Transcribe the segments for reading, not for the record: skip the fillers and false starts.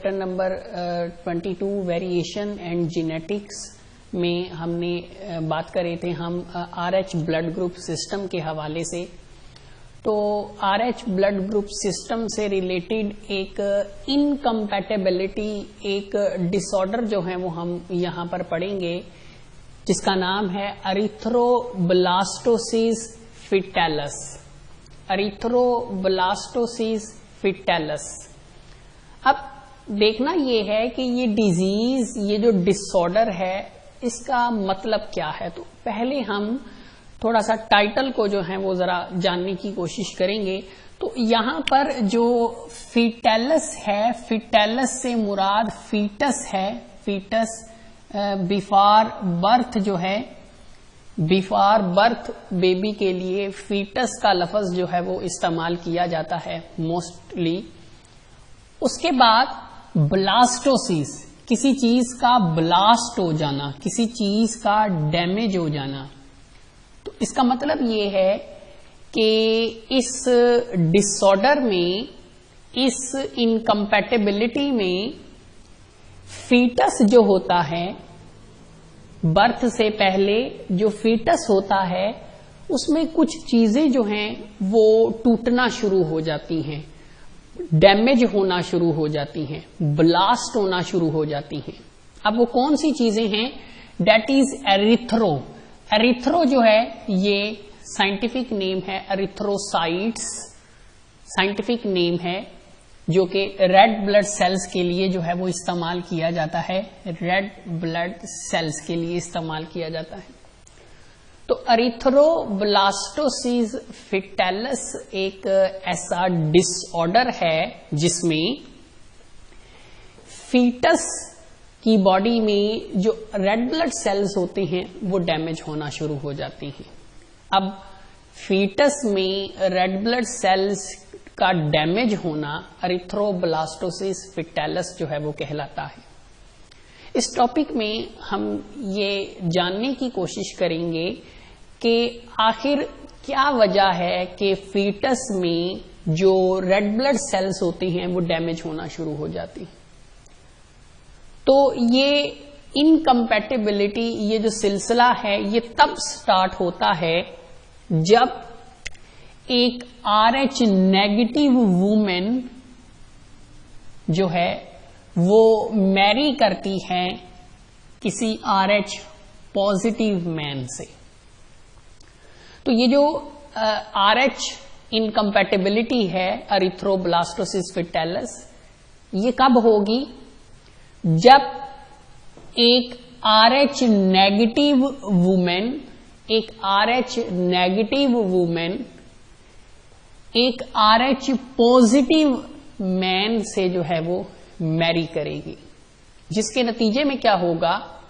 Chapter number 22 variation and genetics में हमने बात करे थे हम RH ब्लड ग्रुप सिस्टम के हवाले से। तो RH ब्लड ग्रुप सिस्टम से रिलेटेड एक इनकम्पैटिबिलिटी, एक डिसऑर्डर जो है वो हम यहाँ पर पढ़ेंगे, जिसका नाम है एरिथ्रोब्लास्टोसिस फिटैलस। एरिथ्रोब्लास्टोसिस फिटैलस। अब देखना ये है कि ये डिजीज, ये जो डिसऑर्डर है, इसका मतलब क्या है। तो पहले हम थोड़ा सा टाइटल को जो है वो जरा जानने की कोशिश करेंगे। तो यहाँ पर जो फिटैलस है, फिटैलस से मुराद फीटस है। फीटस बिफोर बर्थ जो है, बिफोर बर्थ बेबी के लिए फीटस का लफ्ज जो है वो इस्तेमाल किया जाता है मोस्टली। उसके बाद ब्लास्टोसिस, किसी चीज का ब्लास्ट हो जाना, किसी चीज का डैमेज हो जाना। तो इसका मतलब ये है कि इस डिसऑर्डर में, इस इनकम्पैटिबिलिटी में फीटस जो होता है, बर्थ से पहले जो फीटस होता है, उसमें कुछ चीजें जो हैं वो टूटना शुरू हो जाती हैं, डैमेज होना शुरू हो जाती हैं, ब्लास्ट होना शुरू हो जाती हैं। अब वो कौन सी चीजें हैं? Date is erythro. एरिथ्रो जो है ये साइंटिफिक नेम है, एरिथ्रोसाइट्स साइंटिफिक नेम है, जो कि रेड ब्लड सेल्स के लिए जो है वो इस्तेमाल किया जाता है। रेड ब्लड सेल्स के लिए इस्तेमाल किया जाता है। तो एरिथ्रोब्लास्टोसिस फिटैलस एक ऐसा डिसऑर्डर है जिसमें फीटस की बॉडी में जो रेड ब्लड सेल्स होते हैं वो डैमेज होना शुरू हो जाती हैं। अब फीटस में रेड ब्लड सेल्स का डैमेज होना एरिथ्रोब्लास्टोसिस फिटैलस जो है वो कहलाता है। इस टॉपिक में हम ये जानने की कोशिश करेंगे कि आखिर क्या वजह है कि फीटस में जो रेड ब्लड सेल्स होती हैं वो डैमेज होना शुरू हो जाती हैं। तो ये इनकम्पैटिबिलिटी, ये जो सिलसिला है, ये तब स्टार्ट होता है जब एक RH नेगेटिव वुमेन जो है वो मैरी करती है किसी RH पॉजिटिव मैन से। तो ये जो RH इनकम्पैटिबिलिटी है, एरिथ्रोब्लास्टोसिस फिटैलस, ये कब होगी? जब एक RH नेगेटिव वुमेन, एक RH नेगेटिव वुमेन एक RH पॉजिटिव मैन से जो है वो मैरी करेगी, जिसके नतीजे में क्या होगा?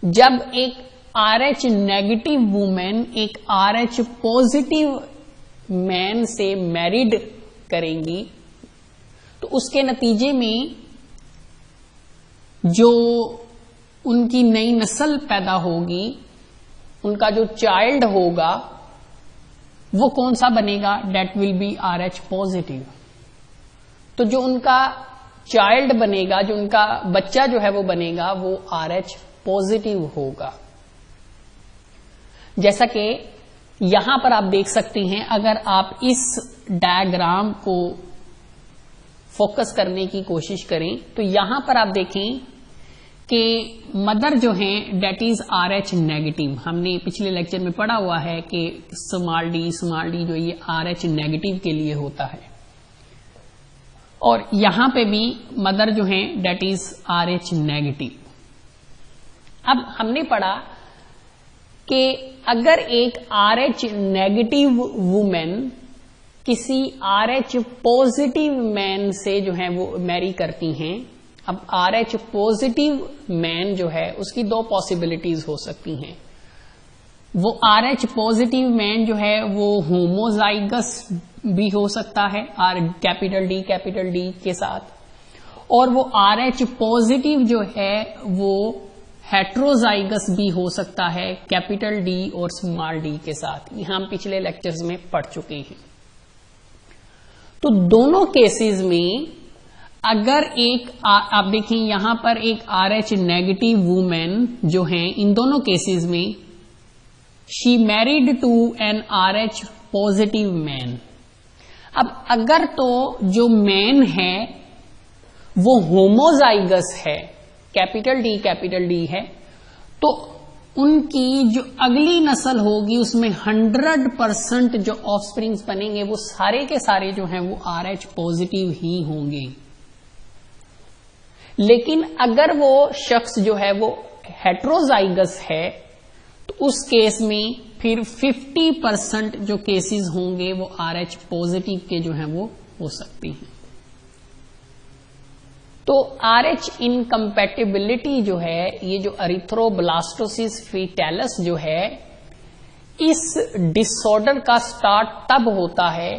जब एक RH नेगेटिव वुमेन एक RH पॉजिटिव मैन से मैरिड करेंगी, तो उसके नतीजे में जो उनकी नई नस्ल पैदा होगी, उनका जो चाइल्ड होगा, वो कौन सा बनेगा? That will be RH positive. तो जो उनका चाइल्ड बनेगा, जो उनका बच्चा जो है वो बनेगा, वो RH पॉजिटिव होगा। जैसा कि यहां पर आप देख सकते हैं, अगर आप इस डायग्राम को फोकस करने की कोशिश करें तो यहां पर आप देखें कि मदर जो है डेट इज RH नेगेटिव। हमने पिछले लेक्चर में पढ़ा हुआ है कि स्मॉल डी जो ये RH नेगेटिव के लिए होता है, और यहां पे भी मदर जो है डेट इज RH नेगेटिव। अब हमने पढ़ा कि अगर एक RH नेगेटिव वुमेन किसी RH पॉजिटिव मैन से जो है वो मैरी करती हैं। अब RH पॉजिटिव मैन जो है उसकी दो पॉसिबिलिटीज हो सकती हैं। वो RH पॉजिटिव मैन जो है वो होमोजाइगस भी हो सकता है, कैपिटल डी के साथ, और वो RH पॉजिटिव जो है वो हेट्रोजाइगस भी हो सकता है, कैपिटल D और स्मॉल d के साथ। ये हम पिछले लेक्चर्स में पढ़ चुके हैं। तो दोनों केसेस में अगर एक आप देखें यहां पर एक RH नेगेटिव वुमेन जो है, इन दोनों केसेस में she married to an RH positive man. अब अगर तो जो मैन है वो होमोजाइगस है, कैपिटल डी है, तो उनकी जो अगली नस्ल होगी उसमें 100% जो ऑफस्प्रिंग्स बनेंगे वो सारे के सारे जो हैं वो RH पॉजिटिव ही होंगे। लेकिन अगर वो शख्स जो है वो हेट्रोजाइगस है तो उस केस में फिर 50% जो केसेस होंगे वो RH पॉजिटिव के जो हैं वो हो सकती हैं। तो RH इनकम्पैटिबिलिटी जो है, ये जो एरिथ्रोब्लास्टोसिस फीटैलस जो है, इस डिसऑर्डर का स्टार्ट तब होता है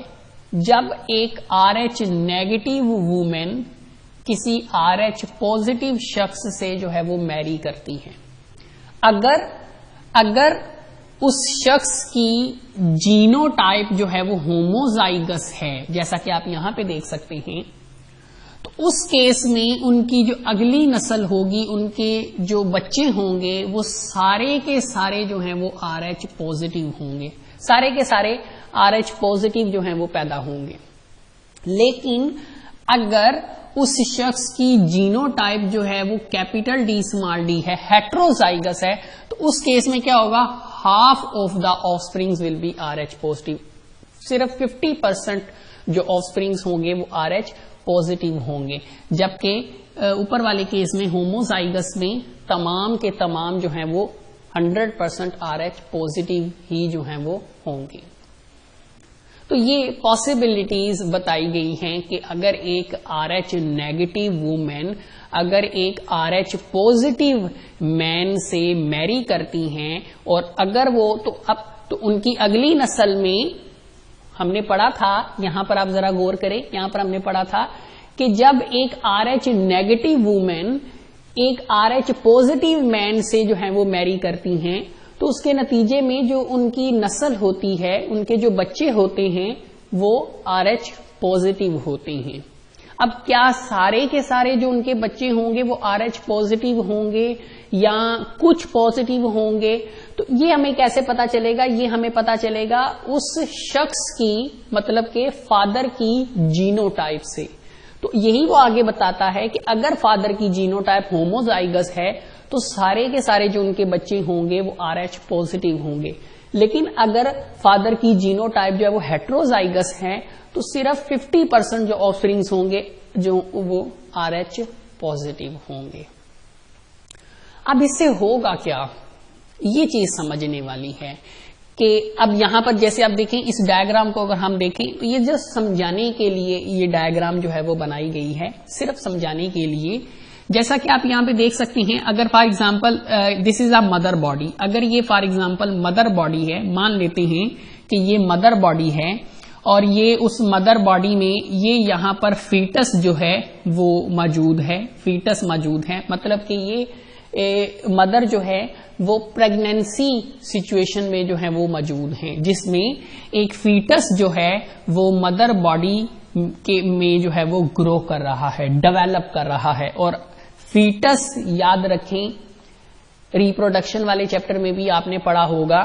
जब एक RH नेगेटिव वुमेन किसी RH पॉजिटिव शख्स से जो है वो मैरी करती है। अगर उस शख्स की जीनोटाइप जो है वो होमोजाइगस है, जैसा कि आप यहां पे देख सकते हैं, तो उस केस में उनकी जो अगली नस्ल होगी, उनके जो बच्चे होंगे वो सारे के सारे जो हैं वो RH पॉजिटिव होंगे, सारे के सारे RH पॉजिटिव जो हैं वो पैदा होंगे। लेकिन अगर उस शख्स की जीनोटाइप जो है वो कैपिटल D स्मॉल d है, हेट्रोजाइगस है, तो उस केस में क्या होगा, half of the offsprings will be RH positive. सिर्फ 50% जो ऑफस्प्रिंग्स होंगे वो RH पॉजिटिव होंगे, जबकि ऊपर वाले केस में होमोजाइगस में तमाम के तमाम जो हैं वो 100% RH पॉजिटिव ही जो हैं वो होंगे। तो ये पॉसिबिलिटीज बताई गई हैं कि अगर एक RH नेगेटिव वुमेन अगर एक RH पॉजिटिव मैन से मैरी करती हैं और अगर वो तो उनकी अगली नस्ल में हमने पढ़ा था, यहां पर आप जरा गौर करें, यहां पर हमने पढ़ा था कि जब एक RH नेगेटिव वुमेन एक RH पॉजिटिव मैन से जो है वो मैरी करती हैं तो उसके नतीजे में जो उनकी नस्ल होती है, उनके जो बच्चे होते हैं वो RH पॉजिटिव होते हैं। अब क्या सारे के सारे जो उनके बच्चे होंगे वो RH पॉजिटिव होंगे या कुछ पॉजिटिव होंगे, तो ये हमें कैसे पता चलेगा? ये हमें पता चलेगा उस शख्स की, मतलब के फादर की जीनोटाइप से। तो यही वो आगे बताता है कि अगर फादर की जीनोटाइप होमोजाइगस है तो सारे के सारे जो उनके बच्चे होंगे वो RH पॉजिटिव होंगे। लेकिन अगर फादर की जीनोटाइप जो है वो हेट्रोजाइगस है तो सिर्फ 50% जो ऑफस्प्रिंग्स होंगे जो वो RH पॉजिटिव होंगे। अब इससे होगा क्या, ये चीज समझने वाली है कि अब यहां पर जैसे आप देखें इस डायग्राम को अगर हम देखें तो ये जस्ट समझाने के लिए ये डायग्राम जो है वो बनाई गई है, सिर्फ समझाने के लिए। जैसा कि आप यहां पे देख सकते हैं, अगर for example this is a mother body, अगर ये फॉर एग्जांपल मदर बॉडी है, मान लेते हैं कि ये मदर बॉडी है और ये उस मदर बॉडी में ये यहां पर फीटस जो है वो मौजूद है, फीटस मौजूद है, मतलब कि ये मदर जो है वो प्रेगनेंसी सिचुएशन में जो है वो मौजूद है, जिसमें एक फीटस जो है वो मदर बॉडी के में जो है वो ग्रो कर रहा है, डेवलप कर रहा है। और फीटस याद रखें, रिप्रोडक्शन वाले चैप्टर में भी आपने पढ़ा होगा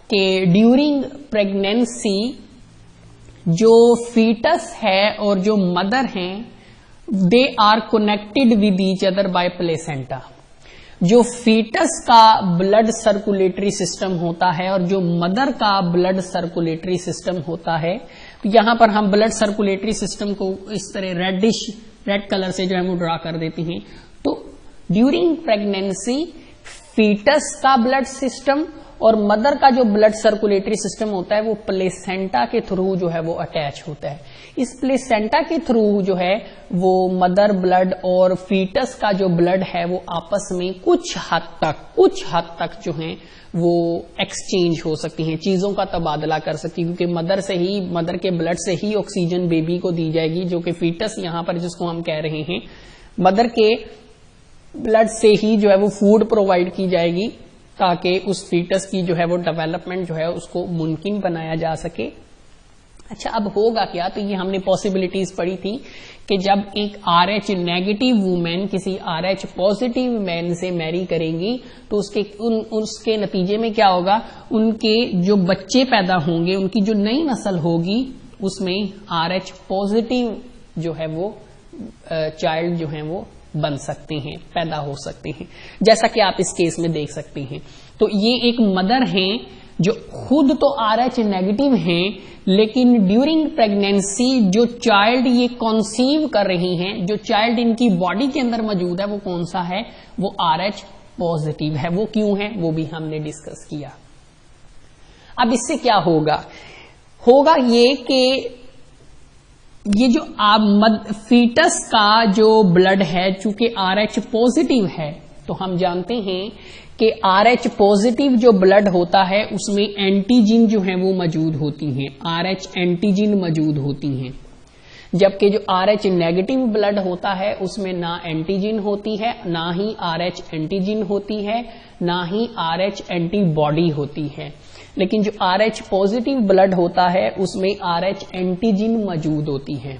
कि ड्यूरिंग प्रेगनेंसी जो फीटस है और जो मदर हैं they are connected with each other by placenta. जो फीटस का ब्लड सर्कुलेटरी सिस्टम होता है और जो मदर का ब्लड सर्कुलेटरी सिस्टम होता है, तो यहां पर हम ब्लड सर्कुलेटरी सिस्टम को इस तरह रेड कलर से जो है वो ड्रा कर देते हैं। तो ड्यूरिंग प्रेगनेंसी फीटस का ब्लड सिस्टम और मदर का जो ब्लड सर्कुलेटरी सिस्टम होता है वो प्लेसेंटा के थ्रू जो है वो अटैच होता है। इस प्लेसेंटा के थ्रू जो है वो मदर ब्लड और फीटस का जो ब्लड है वो आपस में कुछ हद तक जो है वो एक्सचेंज हो सकती हैं, चीजों का तबादला कर सकती है, क्योंकि मदर के ब्लड से ही ऑक्सीजन बेबी को दी जाएगी, जो कि फीटस यहां पर जिसको हम कह रहे हैं, मदर के ब्लड से ही जो है वो फूड प्रोवाइड की जाएगी ताकि उस फीटस की जो है वो डेवलपमेंट जो है उसको मुमकिन बनाया जा सके। अच्छा, अब होगा क्या? तो ये हमने पॉसिबिलिटीज पढ़ी थी कि जब एक RH नेगेटिव वुमेन किसी RH पॉजिटिव मैन से मैरी करेंगी तो उसके नतीजे में क्या होगा, उनके जो बच्चे पैदा होंगे, उनकी जो नई नस्ल होगी उसमें RH पॉजिटिव जो है वो चाइल्ड जो है वो बन सकते हैं, पैदा हो सकते हैं, जैसा कि आप इस केस में देख सकते हैं। तो ये एक मदर हैं जो खुद तो RH नेगेटिव हैं, लेकिन ड्यूरिंग प्रेगनेंसी जो चाइल्ड ये कॉन्सीव कर रही हैं, जो चाइल्ड इनकी बॉडी के अंदर मौजूद है वो कौन सा है, वो RH पॉजिटिव है। वो क्यों है वो भी हमने डिस्कस किया। अब इससे क्या होगा, होगा ये कि ये जो फीटस का जो ब्लड है, चूंकि RH पॉजिटिव है, तो हम जानते हैं कि RH पॉजिटिव जो ब्लड होता है उसमें एंटीजन जो है वो मौजूद होती हैं, RH एंटीजन मौजूद होती हैं, जबकि जो RH नेगेटिव ब्लड होता है उसमें ना एंटीजन होती है, ना ही RH एंटीजन होती है, ना ही RH एंटीबॉडी होती है। लेकिन जो RH पॉजिटिव ब्लड होता है उसमें RH एंटीजन मौजूद होती है।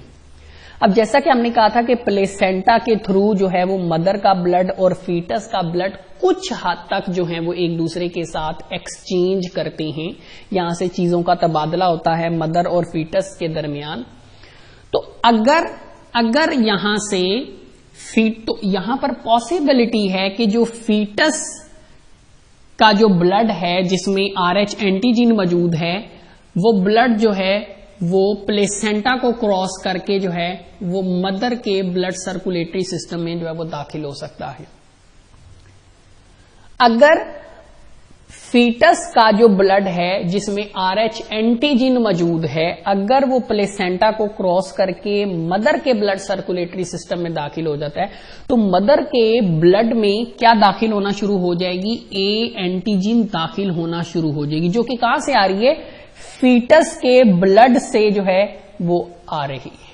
अब जैसा कि हमने कहा था कि प्लेसेंटा के थ्रू जो है वो मदर का ब्लड और फीटस का ब्लड कुछ हद तक जो है वो एक दूसरे के साथ एक्सचेंज करते हैं, यहां से चीजों का तबादला होता है मदर और फीटस के दरमियान। तो अगर यहां से तो यहां पर पॉसिबिलिटी है कि जो फीटस का जो ब्लड है जिसमें RH एंटीजन मौजूद है, वो ब्लड जो है वो प्लेसेंटा को क्रॉस करके जो है वो मदर के ब्लड सर्कुलेटरी सिस्टम में जो है वो दाखिल हो सकता है। अगर फीटस का जो ब्लड है जिसमें RH एंटीजन मौजूद है, अगर वो प्लेसेंटा को क्रॉस करके मदर के ब्लड सर्कुलेटरी सिस्टम में दाखिल हो जाता है, तो मदर के ब्लड में क्या दाखिल होना शुरू हो जाएगी, A एंटीजन दाखिल होना शुरू हो जाएगी, जो कि कहां से आ रही है, फीटस के ब्लड से जो है वो आ रही है।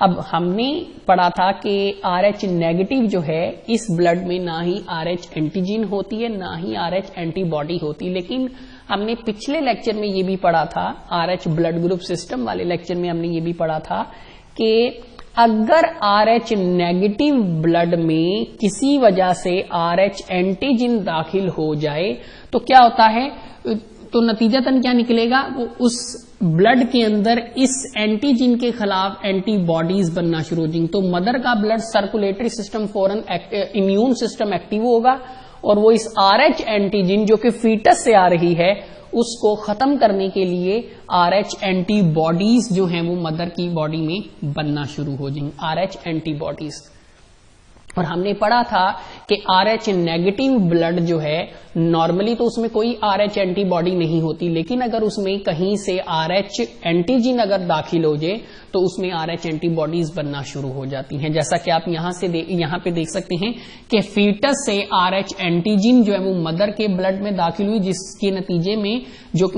अब हमने पढ़ा था कि RH नेगेटिव जो है इस ब्लड में ना ही RH एंटीजन होती है ना ही RH एंटीबॉडी होती, लेकिन हमने पिछले लेक्चर में ये भी पढ़ा था, RH ब्लड ग्रुप सिस्टम वाले लेक्चर में हमने ये भी पढ़ा था कि अगर RH नेगेटिव ब्लड में किसी वजह से RH एंटीजन दाखिल हो जाए तो क्या होता है, तो नतीजतन क्या निकलेगा, वो उस ब्लड के अंदर इस एंटीजन के खिलाफ एंटीबॉडीज बनना शुरू हो जाएंगी। तो मदर का ब्लड सर्कुलेटरी सिस्टम फौरन इम्यून सिस्टम एक्टिव होगा और वो इस RH एंटीजन जो कि फीटस से आ रही है उसको खत्म करने के लिए RH एंटीबॉडीज जो हैं वो मदर की बॉडी में बनना शुरू हो जाएंगी, RH एंटीबॉडीज। और हमने पढ़ा था कि RH नेगेटिव ब्लड जो है नॉर्मली तो उसमें कोई RH एंटीबॉडी नहीं होती, लेकिन अगर उसमें कहीं से RH एंटीजन अगर दाखिल हो जाए तो उसमें RH एंटीबॉडीज बनना शुरू हो जाती हैं, जैसा कि आप यहां पे देख सकते हैं कि फीटस से RH एंटीजन जो है वो मदर के ब्लड में दाखिल हुई, जिसके नतीजे में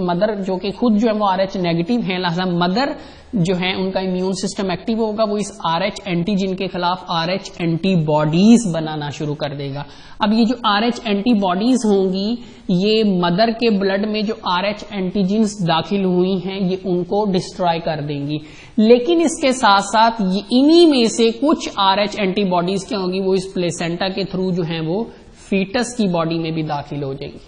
मदर जो कि खुद जो है वो RH नेगेटिव है, लिहाजा मदर जो है उनका इम्यून सिस्टम एक्टिव होगा, वो इस RH एंटीजन के खिलाफ RH एंटीबॉडीज बनाना शुरू कर देगा। अब ये जो RH एंटीबॉडीज होंगी ये मदर के ब्लड में जो RH एंटीजन्स दाखिल हुई हैं ये उनको डिस्ट्रॉय कर देंगी, लेकिन इसके साथ साथ इन्हीं में से कुछ RH एंटीबॉडीज क्या होंगी, वो इस प्लेसेंटा के थ्रू जो है वो फीटस की बॉडी में भी दाखिल हो जाएंगी।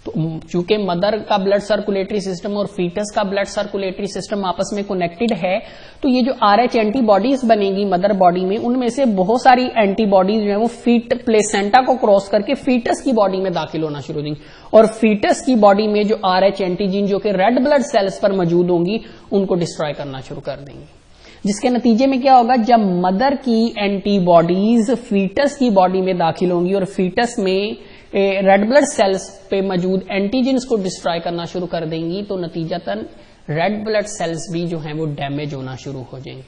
तो चूंकि मदर का ब्लड सर्कुलेटरी सिस्टम और फीटस का ब्लड सर्कुलेटरी सिस्टम आपस में कनेक्टेड है, तो ये जो RH एंटीबॉडीज बनेगी मदर बॉडी में, उनमें से बहुत सारी एंटीबॉडीज जो है वो प्लेसेंटा को क्रॉस करके फीटस की बॉडी में दाखिल होना शुरू हो जाएंगी और फीटस की बॉडी में जो RH एंटीजन जो कि रेड ब्लड सेल्स पर मौजूद होंगी उनको डिस्ट्रॉय करना शुरू कर देंगी, जिसके नतीजे में क्या होगा, जब मदर की एंटीबॉडीज फीटस की बॉडी में दाखिल होंगी और फीटस में रेड ब्लड सेल्स पे मौजूद एंटीजन्स को डिस्ट्रॉय करना शुरू कर देंगी, तो नतीजतन रेड ब्लड सेल्स भी जो हैं वो डैमेज होना शुरू हो जाएंगे।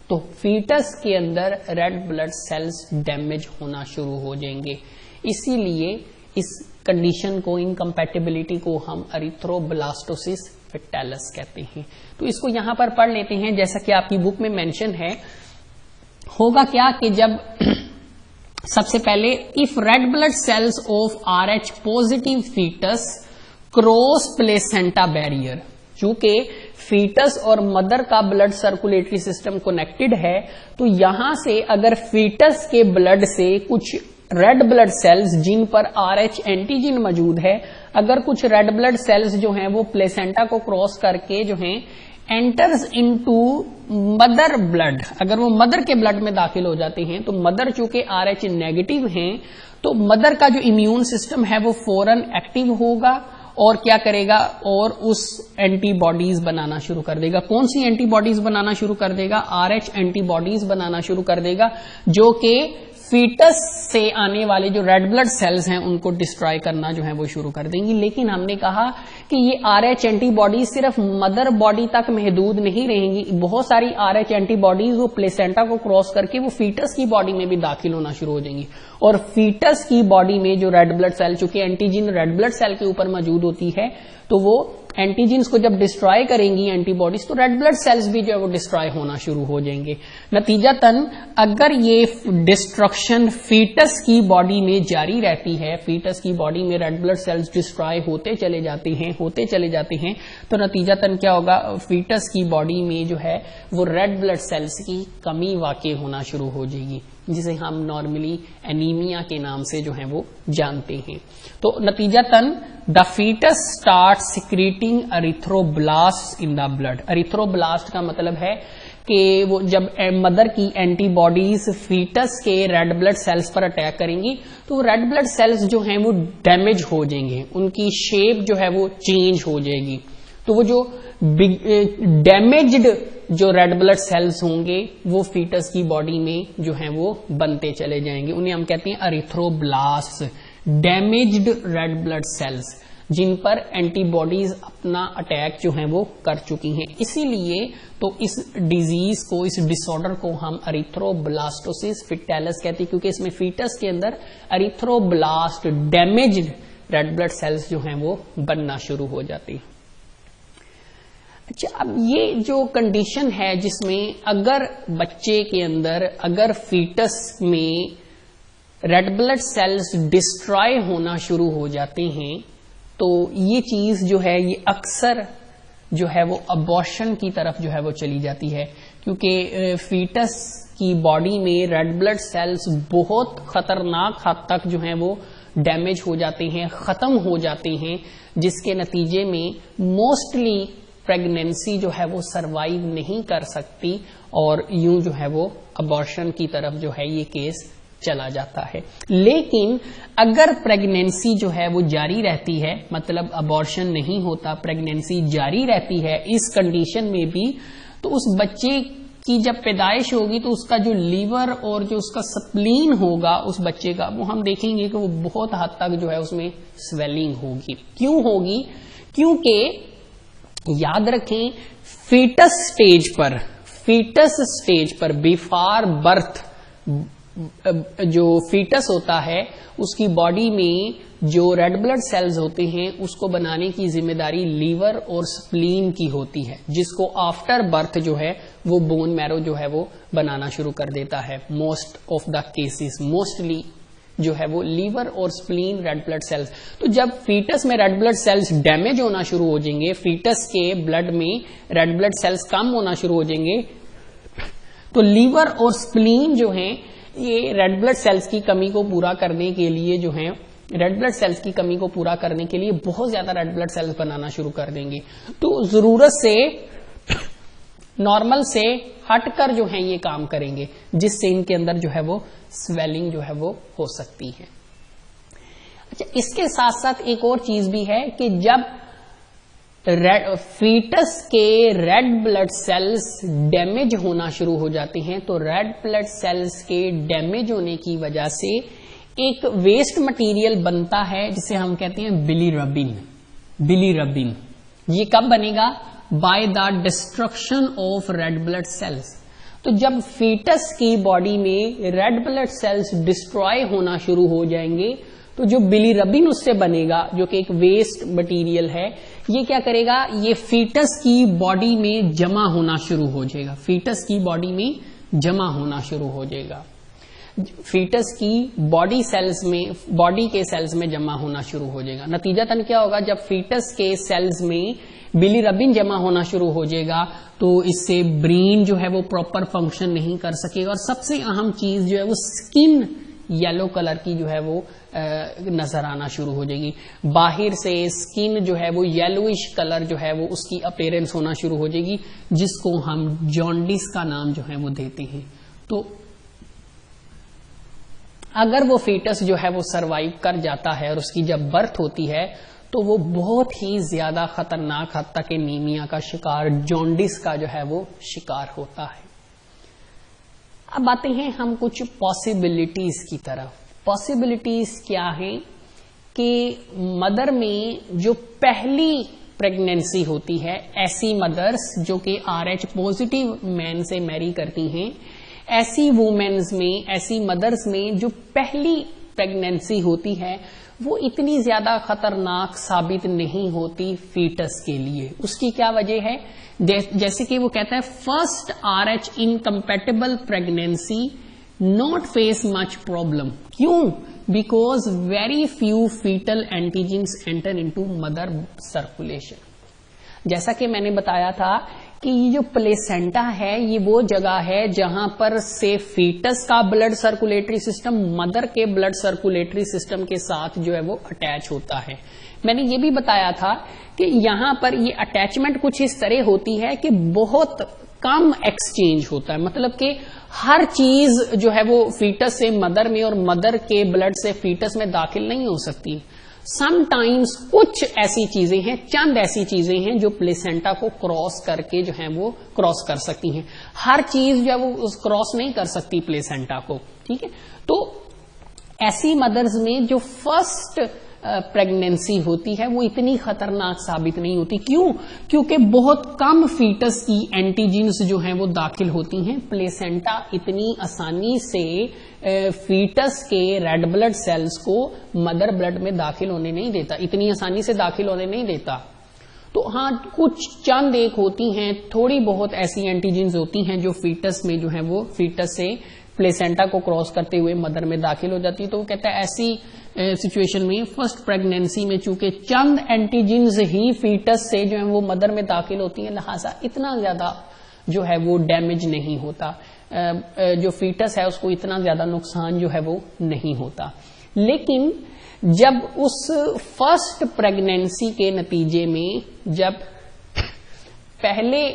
तो फीटस के अंदर रेड ब्लड सेल्स डैमेज होना शुरू हो जाएंगे, इसीलिए इस कंडीशन को, इनकम्पैटिबिलिटी को हम एरिथ्रोब्लास्टोसिस फेटालिस कहते हैं। तो इसको यहां पर पढ़ लेते हैं, जैसा कि आपकी बुक में मेंशन है। होगा क्या कि जब सबसे पहले if red blood cells of RH positive foetus cross placenta barrier, चूंकि फीटस और मदर का ब्लड सर्कुलेटरी सिस्टम कनेक्टेड है, तो यहां से अगर फीटस के ब्लड से कुछ रेड ब्लड सेल्स जिन पर RH एंटीजन मौजूद है, अगर कुछ रेड ब्लड सेल्स जो हैं वो प्लेसेंटा को क्रॉस करके जो हैं एंटर्स इनटू मदर ब्लड, अगर वो मदर के ब्लड में दाखिल हो जाते हैं, तो मदर चूंकि RH नेगेटिव हैं, तो मदर का जो इम्यून सिस्टम है वो फौरन एक्टिव होगा और क्या करेगा, और उस एंटीबॉडीज बनाना शुरू कर देगा। कौन सी एंटीबॉडीज बनाना शुरू कर देगा? RH एंटीबॉडीज बनाना शुरू कर देगा, जो कि फीटस से आने वाले जो रेड ब्लड सेल्स हैं उनको डिस्ट्रॉय करना जो है वो शुरू कर देंगी। लेकिन हमने कहा कि ये RH एंटीबॉडीज सिर्फ मदर बॉडी तक महदूद नहीं रहेंगी, बहुत सारी RH एंटीबॉडीज वो प्लेसेंटा को क्रॉस करके वो फीटस की बॉडी में भी दाखिल होना शुरू हो जाएंगी, और फीटस की बॉडी में जो रेड ब्लड सेल, चूंकि एंटीजन रेड ब्लड सेल के ऊपर मौजूद होती है, तो वो एंटीजेंस को जब डिस्ट्रॉय करेंगी एंटीबॉडीज, तो रेड ब्लड सेल्स भी जो है वो डिस्ट्रॉय होना शुरू हो जाएंगे। नतीजतन अगर ये डिस्ट्रक्शन फीटस की बॉडी में जारी रहती है, फीटस की बॉडी में रेड ब्लड सेल्स डिस्ट्रॉय होते चले जाते हैं, तो नतीजतन क्या होगा, फीटस की बॉडी में जो है वो रेड ब्लड सेल्स की कमी वाक़ई होना शुरू हो जाएगी, जिसे हम नॉर्मली एनीमिया के नाम से जो है वो जानते हैं। तो नतीजतन the foetus start secreting erythroblast in the blood. Erythroblast का मतलब है कि वो जब मदर की एंटीबॉडीज फीटस के रेड ब्लड सेल्स पर अटैक करेंगी, तो रेड ब्लड सेल्स जो हैं वो डैमेज हो जाएंगे, उनकी शेप जो है वो चेंज हो जाएगी। तो वो जो डैमेज्ड जो रेड ब्लड सेल्स होंगे वो फीटस की बॉडी में जो है वो बनते चले जाएंगे, उन्हें हम कहते हैं erythroblast, damaged red blood cells जिन पर एंटीबॉडीज अपना अटैक जो है वो कर चुकी हैं। इसीलिए तो इस डिजीज को, इस डिसऑर्डर को हम एरिथ्रोब्लास्टोसिस फिटालिस कहते हैं, क्योंकि इसमें फीटस के अंदर erythroblast damaged red blood sales जो हैं वो बनना शुरू हो जाती है। अच्छा, अब ये जो कंडीशन है जिसमें अगर बच्चे के अंदर, अगर फीटस में रेड ब्लड सेल्स डिस्ट्रॉय होना शुरू हो जाते हैं, तो ये चीज जो है ये अक्सर जो है वो अबॉर्शन की तरफ जो है वो चली जाती है, क्योंकि फीटस की बॉडी में रेड ब्लड सेल्स बहुत खतरनाक हद तक जो है वो डैमेज हो जाते हैं, खत्म हो जाते हैं, जिसके नतीजे में मोस्टली प्रेगनेंसी जो है वो सरवाइव नहीं कर सकती और यूं जो है वो अबॉर्शन की तरफ जो है ये केस चला जाता है। लेकिन अगर प्रेगनेंसी जो है वो जारी रहती है, मतलब अबॉर्शन नहीं होता, प्रेगनेंसी जारी रहती है इस कंडीशन में भी, तो उस बच्चे की जब पैदाइश होगी तो उसका जो लीवर और जो उसका स्प्लीन होगा उस बच्चे का, वो हम देखेंगे कि वो बहुत हद तक जो है उसमें स्वेलिंग होगी। क्यों होगी? क्योंकि याद रखें फीटस स्टेज पर बिफोर बर्थ जो फीटस होता है उसकी बॉडी में जो रेड ब्लड सेल्स होते हैं उसको बनाने की जिम्मेदारी लीवर और स्प्लीन की होती है, जिसको आफ्टर बर्थ जो है वो बोन मैरो जो है वो बनाना शुरू कर देता है। Most of the cases, mostly जो है वो लीवर और स्प्लीन रेड ब्लड सेल्स। तो जब फीटस में रेड ब्लड सेल्स डैमेज होना शुरू हो जाएंगे, फीटस के ब्लड में रेड ब्लड सेल्स कम होना शुरू हो जाएंगे, तो लीवर और स्प्लीन जो है ये रेड ब्लड सेल्स की कमी को पूरा करने के लिए जो है, रेड ब्लड सेल्स की कमी को पूरा करने के लिए बहुत ज्यादा रेड ब्लड सेल्स बनाना शुरू कर देंगे। तो जरूरत से, नॉर्मल से हटकर जो है ये काम करेंगे, जिससे इनके अंदर जो है वो स्वेलिंग जो है वो हो सकती है। अच्छा, इसके साथ साथ एक और चीज भी है कि जब फीटस के रेड ब्लड सेल्स डैमेज होना शुरू हो जाते हैं, तो रेड ब्लड सेल्स के डैमेज होने की वजह से एक वेस्ट मटेरियल बनता है जिसे हम कहते हैं बिलीरबिन। ये कब बनेगा? By the destruction of red blood sales. तो जब फीटस की बॉडी में रेड ब्लड सेल्स डिस्ट्रॉय होना शुरू हो जाएंगे, तो जो बिलीरबिन उससे बनेगा, जो कि एक वेस्ट मटेरियल है, ये क्या करेगा? ये फीटस की बॉडी में जमा होना शुरू हो जाएगा, फीटस की बॉडी में जमा होना शुरू हो जाएगा। फीटस की बॉडी के सेल्स में जमा होना शुरू हो जाएगा। नतीजतन क्या होगा, जब फीटस के सेल्स में बिलीरबिन जमा होना शुरू हो जाएगा तो इससे ब्रेन जो है वो प्रॉपर फंक्शन नहीं कर सकेगा, और सबसे अहम चीज जो है वो स्किन येलो कलर की जो है वो नजर आना शुरू हो जाएगी। बाहर से स्किन जो है वो येलोइश कलर जो है वो उसकी अपीयरेंस होना शुरू हो जाएगी, जिसको हम जॉन्डिस का नाम जो है वो देते हैं। तो अगर वो फीटस जो है वो सरवाइव कर जाता है और उसकी जब बर्थ होती है तो वो बहुत ही ज्यादा खतरनाक हद तक एनीमिया का शिकार, जॉन्डिस का जो है वो शिकार होता है। अब आते हैं हम कुछ पॉसिबिलिटीज की तरफ। पॉसिबिलिटीज क्या है कि मदर में जो पहली प्रेगनेंसी होती है, ऐसी मदर्स जो कि RH पॉजिटिव मैन से मैरी करती हैं, ऐसी वुमेन्स में, ऐसी मदर्स में जो पहली प्रेगनेंसी होती है वो इतनी ज्यादा खतरनाक साबित नहीं होती फीटस के लिए। उसकी क्या वजह है, जैसे कि वो कहता है first RH incompatible pregnancy not face much problem. क्यों? Because very few fetal antigens enter into mother circulation. जैसा कि मैंने बताया था कि ये जो प्लेसेंटा है ये वो जगह है जहां पर से फीटस का ब्लड सर्कुलेटरी सिस्टम मदर के ब्लड सर्कुलेटरी सिस्टम के साथ जो है वो अटैच होता है। मैंने ये भी बताया था कि यहां पर ये अटैचमेंट कुछ इस तरह होती है कि बहुत कम एक्सचेंज होता है, मतलब कि हर चीज जो है वो फीटस से मदर में और मदर के ब्लड से फीटस में दाखिल नहीं हो सकती। समटाइम्स कुछ ऐसी चीजें हैं, चंद ऐसी चीजें हैं जो प्लेसेंटा को क्रॉस करके जो है वो क्रॉस कर सकती हैं। हर चीज जो है वो क्रॉस नहीं कर सकती प्लेसेंटा को, ठीक है। तो ऐसी मदर्स में जो फर्स्ट प्रेगनेंसी होती है वो इतनी खतरनाक साबित नहीं होती। क्यों? क्योंकि बहुत कम फीटस की एंटीजेंस जो हैं वो दाखिल होती हैं। प्लेसेंटा इतनी आसानी से फीटस के रेड ब्लड सेल्स को मदर ब्लड में दाखिल होने नहीं देता, इतनी आसानी से दाखिल होने नहीं देता। तो हाँ, कुछ चंद एक होती हैं, थोड़ी बहुत ऐसी एंटीजेंस होती हैं जो फीटस में जो है वो फीटस से प्लेसेंटा को क्रॉस करते हुए मदर में दाखिल हो जाती है। तो वो कहता है ऐसी सिचुएशन में फर्स्ट प्रेगनेंसी में चूंकि चंद एंटीजेंस ही फीटस से जो है वो मदर में दाखिल होती हैं, लिहाजा इतना ज्यादा जो है वो डैमेज नहीं होता, जो फीटस है उसको इतना ज्यादा नुकसान जो है वो नहीं होता। लेकिन जब उस फर्स्ट प्रेगनेंसी के नतीजे में जब पहले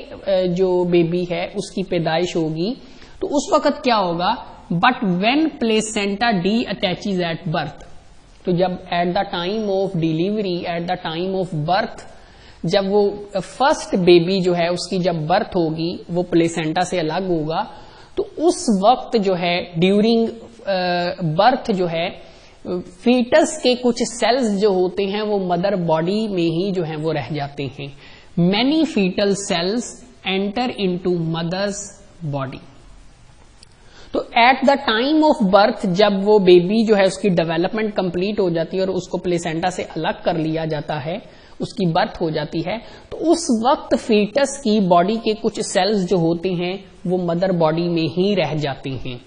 जो बेबी है उसकी पैदाइश होगी तो उस वक्त क्या होगा, but when placenta D attaches at birth, तो जब eight the time of delivery, eight the time of birth, जब वो फर्स्ट बेबी जो है उसकी जब बर्थ होगी वो प्लेसेंटा से अलग होगा, तो उस वक्त जो है ड्यूरिंग बर्थ जो है फीटस के कुछ सेल्स जो होते हैं वो मदर बॉडी में ही जो है वो रह जाते हैं। Many fetal cells enter into mother's body. तो at the time of birth जब वो बेबी जो है उसकी डेवलपमेंट कंप्लीट हो जाती है और उसको प्लेसेंटा से अलग कर लिया जाता है, उसकी बर्थ हो जाती है, तो उस वक्त फीटस की बॉडी के कुछ सेल्स जो होते हैं वो मदर बॉडी में ही रह जाते हैं।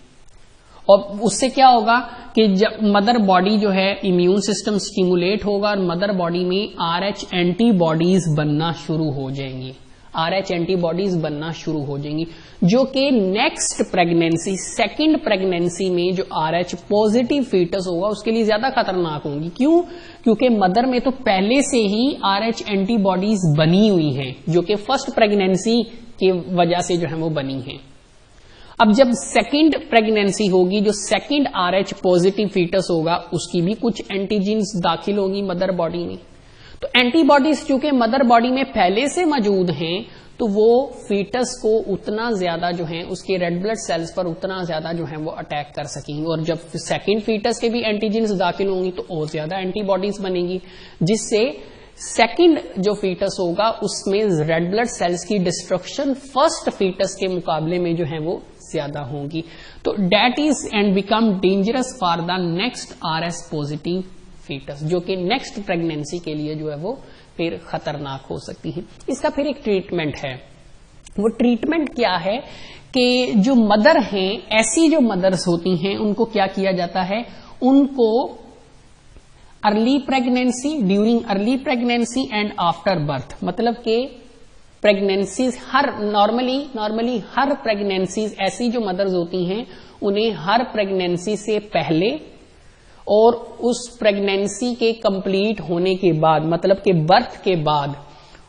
और उससे क्या होगा कि जब मदर बॉडी जो है इम्यून सिस्टम स्टिमुलेट होगा और मदर बॉडी में RH एंटीबॉडीज बनना शुरू हो जाएंगी, RH एंटीबॉडीज बनना शुरू हो जाएंगी, जो कि नेक्स्ट प्रेगनेंसी, सेकंड प्रेगनेंसी में जो RH पॉजिटिव फीटस होगा उसके लिए ज्यादा खतरनाक होंगी। क्यों? क्योंकि मदर में तो पहले से ही RH एंटीबॉडीज बनी हुई हैं जो कि फर्स्ट प्रेगनेंसी की वजह से जो है वो बनी हैं। अब जब सेकंड प्रेगनेंसी होगी, जो सेकंड RH पॉजिटिव फीटस होगा उसकी भी कुछ एंटीजेंस दाखिल होगी मदर बॉडी में। तो एंटीबॉडीज चूंकि मदर बॉडी में पहले से मौजूद हैं तो वो फीटस को उतना ज्यादा जो है उसके रेड ब्लड सेल्स पर उतना ज्यादा जो है वो अटैक कर सकेंगी, और जब सेकंड फीटस के भी एंटीजेंस दाखिल होंगी तो और ज्यादा एंटीबॉडीज बनेगी, जिससे सेकंड जो फीटस होगा उसमें रेड ब्लड सेल्स की डिस्ट्रक्शन फर्स्ट फीटस के मुकाबले में जो है वो ज्यादा होंगी। तो that is and become dangerous for the next RS positive foetus, जो कि नेक्स्ट प्रेगनेंसी के लिए जो है वो फिर खतरनाक हो सकती है। इसका फिर एक ट्रीटमेंट है। वो ट्रीटमेंट क्या है कि जो मदर हैं, ऐसी जो मदर्स होती हैं, उनको क्या किया जाता है, उनको early pregnancy, during early pregnancy and after birth, मतलब कि प्रेगनेंसीज नॉर्मली हर प्रेगनेंसीज, ऐसी जो मदर्स होती हैं उन्हें हर प्रेगनेंसी से पहले और उस प्रेगनेंसी के कंप्लीट होने के बाद, मतलब कि बर्थ के बाद,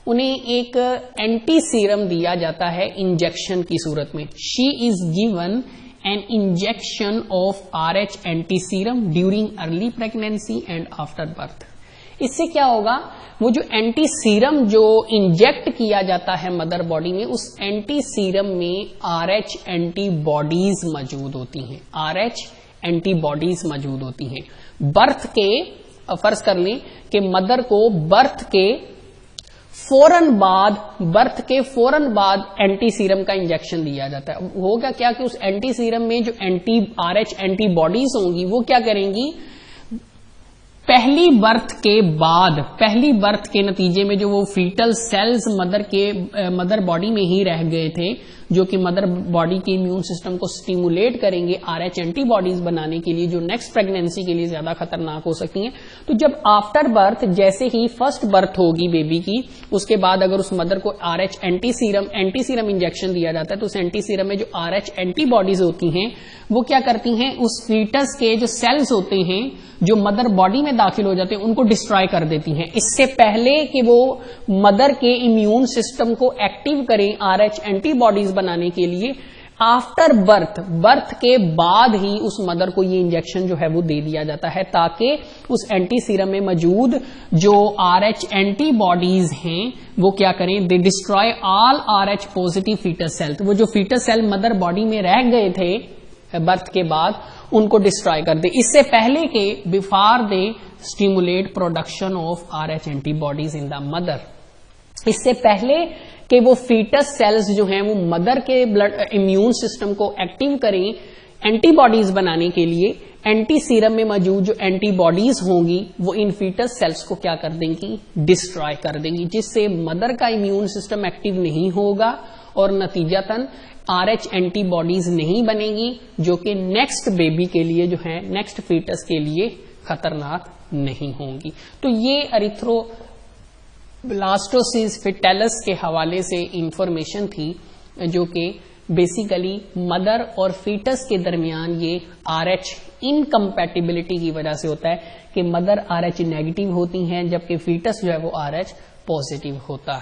उन्हें एक एंटी सीरम दिया जाता है इंजेक्शन की सूरत में. She is given an injection of RH anti serum during early pregnancy and after birth. इससे क्या होगा, वो जो एंटी सीरम जो इंजेक्ट किया जाता है मदर बॉडी में, उस एंटी सीरम में RH एंटीबॉडीज मौजूद होती हैं. RH एंटीबॉडीज मौजूद होती हैं. बर्थ के, फर्ज कर लें कि मदर को बर्थ के फौरन बाद एंटी सीरम का इंजेक्शन दिया जाता है. होगा क्या कि उस एंटी सीरम में जो RH एंटीबॉडीज होंगी वो क्या करेंगी, पहली बर्थ के नतीजे में जो वो फीटल सेल्स मदर बॉडी में ही रह गए थे, जो कि मदर बॉडी के इम्यून सिस्टम को स्टिमुलेट करेंगे RH एंटीबॉडीज बनाने के लिए, जो नेक्स्ट प्रेगनेंसी के लिए ज्यादा खतरनाक हो सकती हैं. तो जब आफ्टर बर्थ, जैसे ही फर्स्ट बर्थ होगी बेबी की, उसके बाद अगर उस मदर को RH एंटी सीरम इंजेक्शन दिया जाता है, तो उस एंटी सीरम में जो RH एंटीबॉडीज होती हैं वो क्या करती हैं, उस फीटस के जो सेल्स होते हैं जो मदर बॉडी में दाखिल हो जाते हैं उनको डिस्ट्रॉय कर देती हैं. इससे पहले कि वो मदर के इम्यून सिस्टम को एक्टिव करें RH एंटीबॉडीज बनाने के लिए, आफ्टर बर्थ के बाद ही उस मदर को ये इंजेक्शन जो है वो दे दिया जाता है, ताकि उस एंटी सीरम में मौजूद जो RH एंटीबॉडीज हैं वो क्या करें, they destroy all RH positive foetus cell. वो जो फीटस सेल मदर बॉडी में रह गए थे बर्थ के बाद, उनको डिस्ट्रॉय कर दे. इससे पहले के before they stimulate production of RH antibodies in the mother. इससे पहले कि वो फीटस सेल्स जो हैं वो मदर के ब्लड इम्यून सिस्टम को एक्टिव करें एंटीबॉडीज बनाने के लिए, एंटी सीरम में मौजूद जो एंटीबॉडीज होंगी वो इन फीटस सेल्स को क्या कर देंगी, डिस्ट्रॉय कर देंगी, जिससे मदर का इम्यून सिस्टम एक्टिव नहीं होगा और नतीजतन RH एंटीबॉडीज नहीं बनेगी, जो कि नेक्स्ट बेबी के लिए जो है, नेक्स्ट फीटस के लिए खतरनाक नहीं होंगी. तो ये एरिथ्रोब्लास्टोसिस फिटेलस के हवाले से इंफॉर्मेशन थी, जो कि बेसिकली मदर और फीटस के दरमियान ये RH इनकम्पैटिबिलिटी की वजह से होता है कि मदर RH नेगेटिव होती हैं जबकि फीटस जो है वो RH पॉजिटिव होता है.